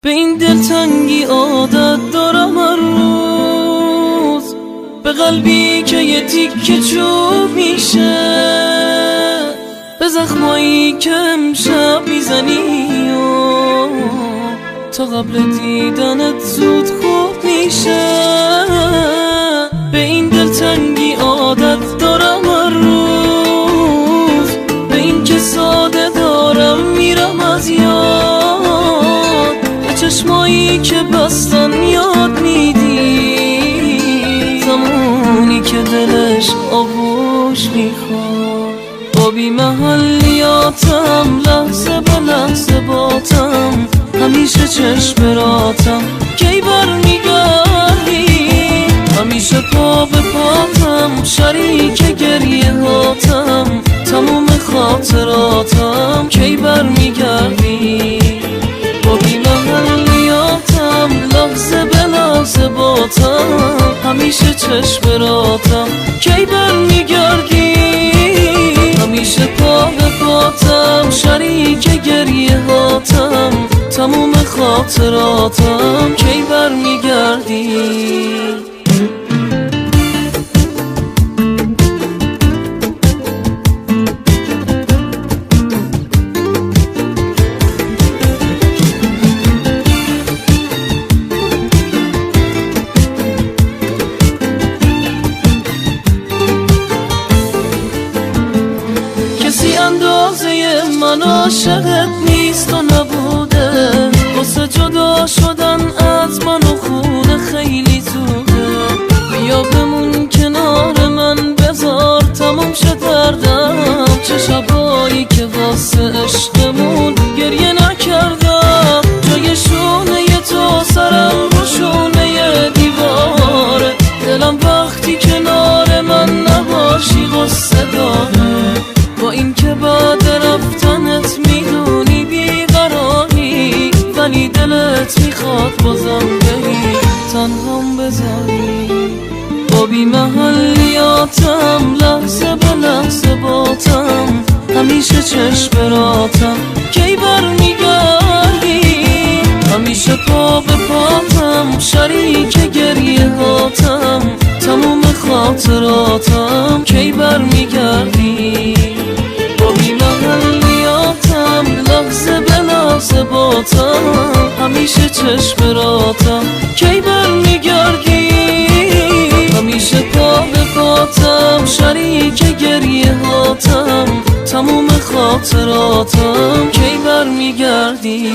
به این دلتنگی عادت دارم هر روز، به قلبی که یه تیکه چوب میشه، به زخمایی که امشب میزنی و تا قبل دیدنت زود خوب میشه. به این دلتنگی عادت دارم هر روز، به این که ساده دارم میرم از یاد، به چشمایی که بستن یاد میدی زمانی که دلش آغوش میخواد. با بی محلیاتم لحظه به لحظه باتم، همیشه چشم راتم کی برمیگردی، همیشه پا به پاتم شریک گریه هاتم، تموم خاطراتم کی برمیگردی. با بی محلیاتم لحظه به لحظه باتم، همیشه چشم راتم کی برمیگردی، همیشه پا به پاتم شریک گریه هاتم، تموم خاطراتم کی برمیگردی. کسی اندازه من عاشقت نیست و نبوده، واسه جدا شدن از من و خونه خیلی زوده. بیا بمون کنار من، بذار تموم شه دردم، چه شبایی که واسه عشقمون گریه نکردم. جای شونه تو سرم رو شونه دیواره، دلم وقتی کنار من نباشی غصه داره. با این که بعد رفتنت میدونی بیقراری، ولی دلت میخواد بازم بری تنهام بذاری. با بی محلیاتم لحظه به لحظه باتم، همیشه چشم راتم کی برمیگردی، همیشه پا به پاتم شریک گریه هاتم، تموم خاطراتم کی برمیگردی. با بی محلیاتم لحظه به لحظه باتم، همیشه چشم راتم کی برمیگردی، همیشه پا به پاتم شریک گریه هاتم، تموم خاطراتم کی برمیگردی.